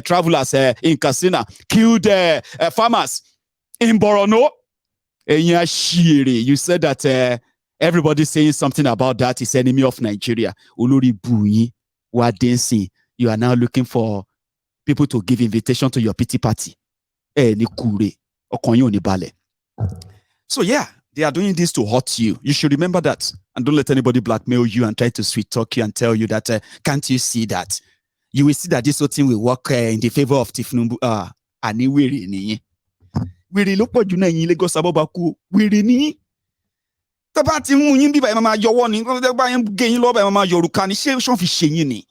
travelers in Katsina, killed farmers in Borono. You said that everybody saying something about that is enemy of Nigeria. Olori Bunyi, Wadensi, you are now looking for people to give invitation to your pity party. So yeah, they are doing this to hurt you. You should remember that. And don't let anybody blackmail you and try to sweet talk you and tell you that, can't you see that? You will see that this whole thing will work in the favor of Tinubu. tó bá ti mú yín bí báyìí máa yọwọ́ ni tó bá yín gé yín lọ́wọ́ báyìí máa yọrùka ni ṣé ṣọ́n fi ṣe yín ni.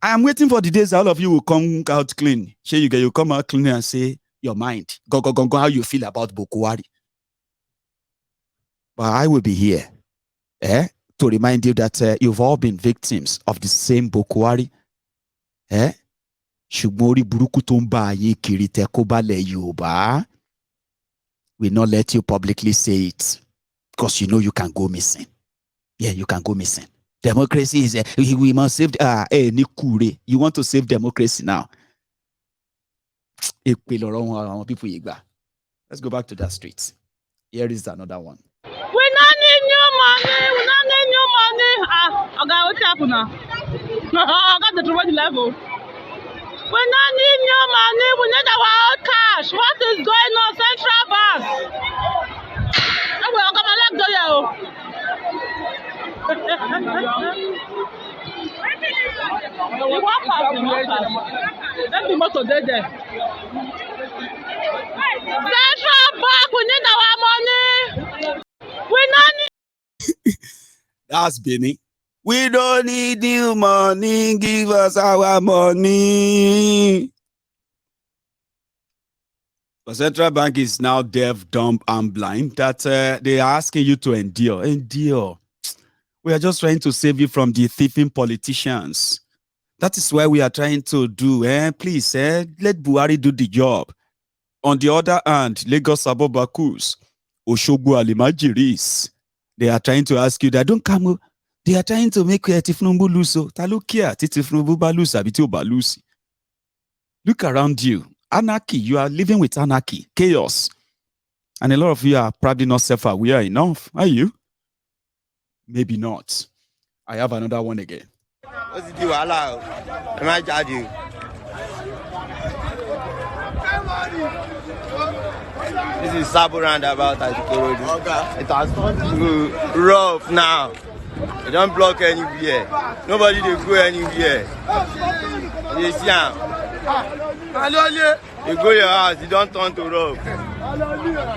I am waiting for the days all of you will come out clean. Shey you come out clean and say your mind. Go, how you feel about Buhari. But I will be here to remind you that you've all been victims of the same Buhari. Ṣùgbọ́n orí burúkú tó ń bá ayé kiri tẹ́ kó balẹ̀ Yorùbá. Will not let you publicly say it because you know you can go missing. Yeah, you can go missing. Democracy is we must save you want to save democracy now. Let's go back to the streets. Here is another one. We don't need new money. We don't need new money. Okay, what's happening now? I got the wrong level. We don't need new money. We need our own cash. What is going on, Central Bank? I'm gonna let go. You walk past. Let the motor there. Central Bank, we need our money. We don't need. That's Benny. We don't need new money. Give us our money. The central bank is now deaf, dumb, and blind. That they are asking you to endure. Endure. We are just trying to save you from the thieving politicians. That is why we are trying to do. Please, let Buhari do the job. On the other hand, Lagos Abobakus, Oshogbo Alimajiris, they are trying to ask you that don't come. They are trying to make Tinubu lose. Talukia, Tinubu balus, abiti balus. Look around you. Anarchy. You are living with anarchy, chaos, and a lot of you are probably not self-aware enough. Are you? Maybe not. I have another one again. What's the deal? Hello. Am I judging? This is Sabo roundabout at Ikorodu. Okay. It has turned rough now. They don't block anywhere. Nobody they go anywhere. They see them. You go your house, you don't turn to rough.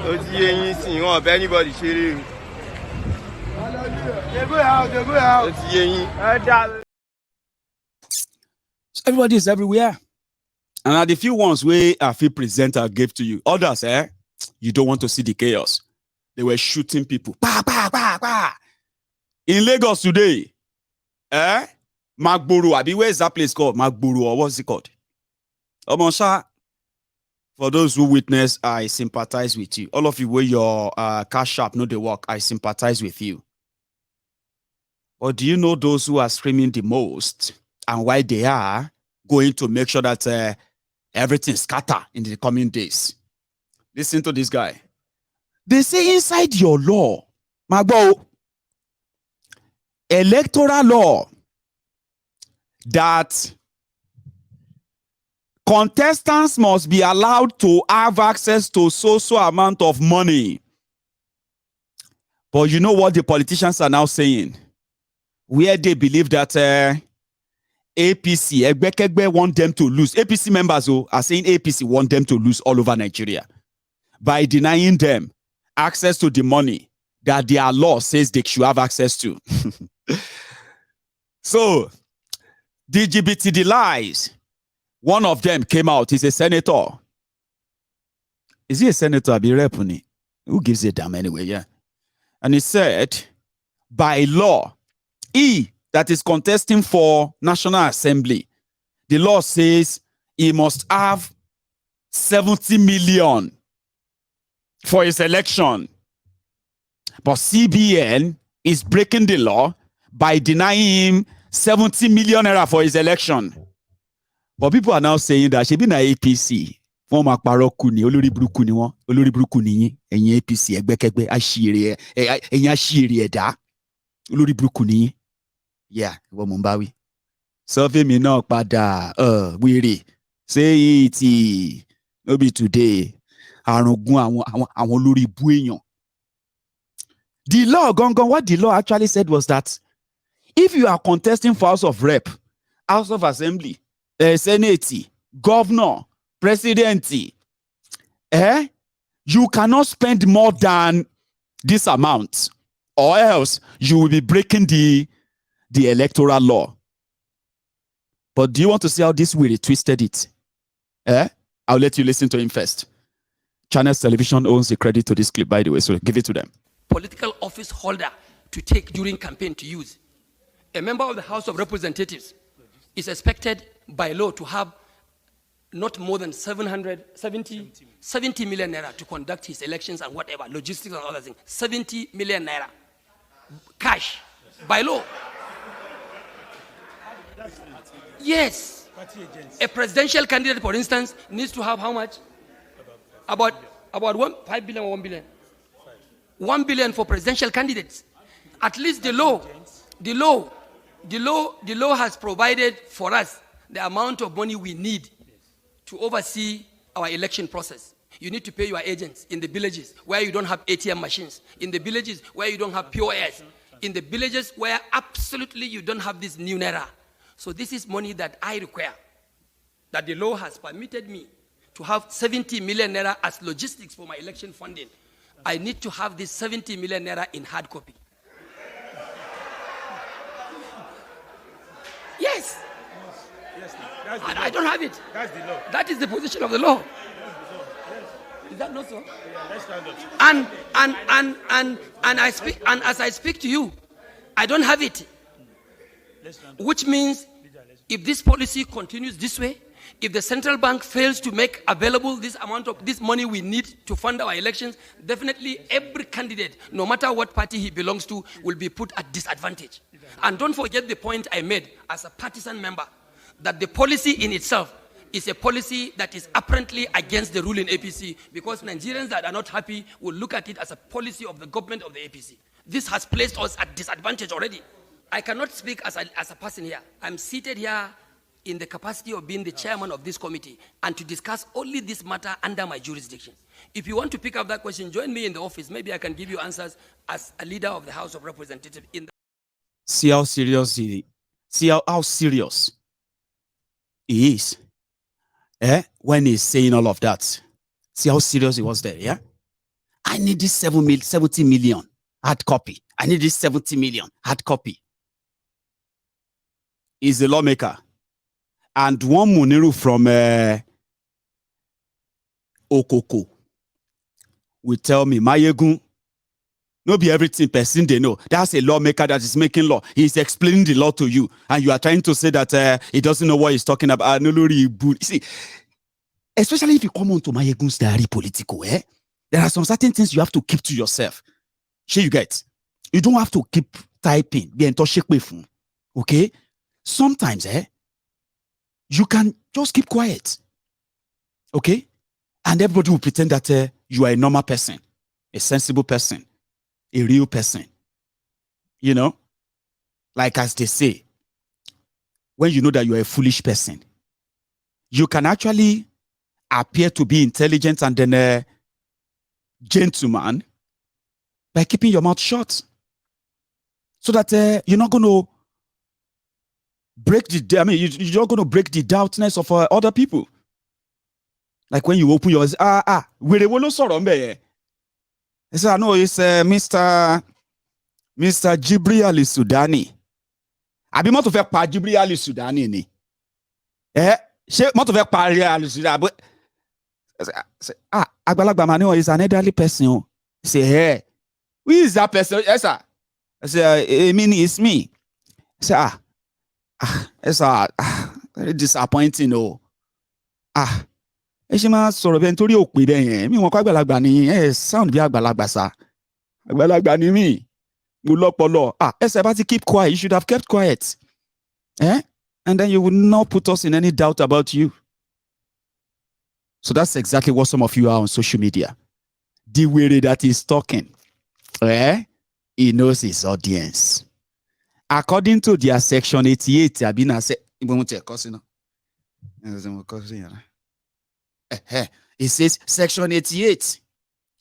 Don't see anything. You want anybody sharing. They go out. Don't see any. Everybody is everywhere. And are the few ones where a few presenter gave to you. Others, you don't want to see the chaos. They were shooting people. Bah, bah, bah, bah. In Lagos today, Magburu, Abi, where is that place called? Magburu, or what's it called? Omosha, for those who witness, I sympathize with you. All of you where your cash app know the work, I sympathize with you. But do you know those who are screaming the most and why they are going to make sure that everything scatter in the coming days? Listen to this guy. They say inside your law, Magbo, electoral law, that contestants must be allowed to have access to so amount of money. But you know what the politicians are now saying? Where they believe that APC, Egbekegbe want them to lose. APC members are saying APC want them to lose all over Nigeria by denying them access to the money that their law says they should have access to. So, the lies. One of them came out. He's a senator. Is he a senator? Be repuni. Who gives a damn anyway? Yeah. And he said, by law, he that is contesting for National Assembly, the law says he must have 70 million for his election. But CBN is breaking the law by denying him 70 million naira for his election. But people are now saying that she be na APC. Wọ́n máa parọ́ kú ni, olórí burúkú ni wọ́n, olórí burúkú ni yín, ẹ̀yin APC ẹgbẹ́kẹ́gbẹ́ àṣírí ẹ̀yin àṣírí ẹ̀dá, olórí burúkú ni yín. Yeah, ìwọ mò ń bá wí. Sọ́fẹ́ mi náà padà wèrè say it no be today. Àrùngún àwọn olórí ibú èèyàn. The law, what the law actually said was that if you are contesting for House of Rep, House of Assembly, Senate, Governor, Presidency, you cannot spend more than this amount. or else you will be breaking the electoral law. But do you want to see how this really twisted it? I'll let you listen to him first. Channels Television owns the credit to this clip, by the way, so give it to them. Political office holder to take during campaign to use. A member of the House of Representatives is expected by law to have not more than 70 million naira to conduct his elections and whatever, logistics and other things. 70 million naira. Cash. By law. Yes. A presidential candidate, for instance, needs to have how much? About 5 billion or 1 billion. 1 billion for presidential candidates. At least the law has provided for us the amount of money we need to oversee our election process. You need to pay your agents in the villages where you don't have ATM machines, in the villages where you don't have POS, in the villages where absolutely you don't have this new naira. So this is money that I require, that the law has permitted me to have 70 million naira as logistics for my election funding. I need to have this 70 million naira in hard copy. Yes. I don't have it. That's the law. That is the position of the law. Is that not so? Yeah, let's stand up. And I speak, and as I speak to you, I don't have it. Which means if this policy continues this way, if the central bank fails to make available this amount of this money we need to fund our elections, definitely every candidate, no matter what party he belongs to, will be put at disadvantage. And don't forget the point I made as a partisan member, that the policy in itself is a policy that is apparently against the ruling APC, because Nigerians that are not happy will look at it as a policy of the government of the APC. This has placed us at disadvantage already. I cannot speak as a person here. I'm seated here in the capacity of being the chairman of this committee and to discuss only this matter under my jurisdiction. If you want to pick up that question, join me in the office. Maybe I can give you answers as a leader of the House of Representatives. See how serious he is. When he's saying all of that. See how serious he was there, yeah? I need this 70 million hard copy. I need this 70 million hard copy. He's a lawmaker. And one Muniru from Okoko will tell me, Mayegun, no be everything person they know. That's a lawmaker that is making law. He's explaining the law to you. And you are trying to say that he doesn't know what he's talking about. See, especially if you come on to Mayegun's diary political, there are some certain things you have to keep to yourself. Sure, you get. You don't have to keep typing. Okay? Sometimes, you can just keep quiet. Okay? And everybody will pretend that you are a normal person, a sensible person, a real person. You know? Like as they say, when you know that you are a foolish person, you can actually appear to be intelligent and then a gentleman by keeping your mouth shut. So that you're not going to break you're not going to break the doubtness of other people. Like when you open your eyes, where will sorrow me? I said, I know it's Mr. Jibril Ali Sudani. I be more to faire par Jibril Ali Sudani ni. She more to faire par Ali Sudani. But Agbalagba Mani is an elderly person. Say, hey, who is that person? Yes, sir. I say, it's me. I say, it's very disappointing. She must sort of enter your quid. Me won't quite like Bani. Sound be Agbalagba, sir. Agbalagba ni me. Mulopolo. Yes, about to keep quiet. You should have kept quiet. And then you would not put us in any doubt about you. So that's exactly what some of you are on social media. The way that he's talking, he knows his audience. According to their section 88, it says section 88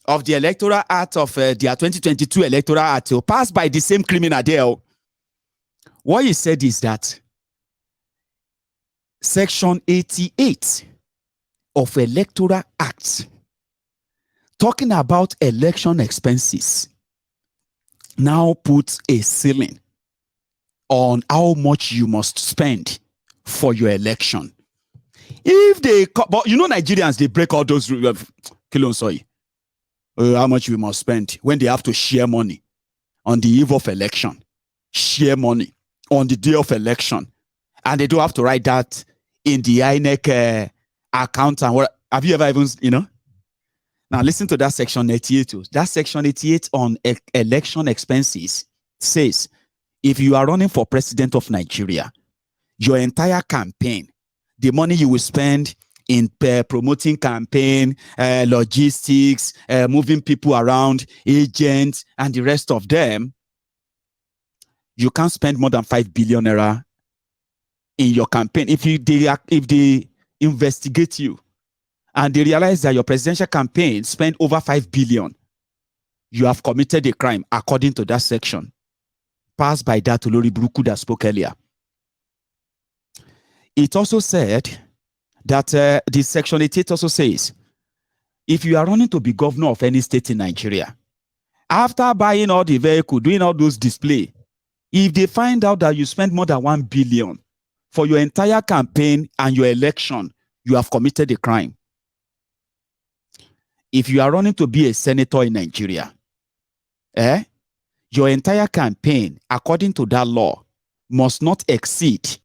of the Electoral Act of their 2022 Electoral Act passed by the same criminal there. What he said is that section 88 of Electoral Act, talking about election expenses, now puts a ceiling on how much you must spend for your election. If they, but you know, Nigerians, they break all those rules. How much we must spend when they have to share money on the eve of election, share money on the day of election, and they don't have to write that in the INEC account. And what have you ever even, you know? Now listen to that section 88. That section 88 on election expenses says, if you are running for president of Nigeria, your entire campaign, the money you will spend in promoting campaign, logistics, moving people around, agents, and the rest of them, you can't spend more than 5 billion naira in your campaign. If they investigate you and they realize that your presidential campaign spent over 5 billion, you have committed a crime according to that section. Passed by that Olori Buruku that spoke earlier. It also said that this section 88 also says, if you are running to be governor of any state in Nigeria, after buying all the vehicle, doing all those display, if they find out that you spent more than 1 billion for your entire campaign and your election, you have committed a crime. If you are running to be a senator in Nigeria, your entire campaign, according to that law, must not exceed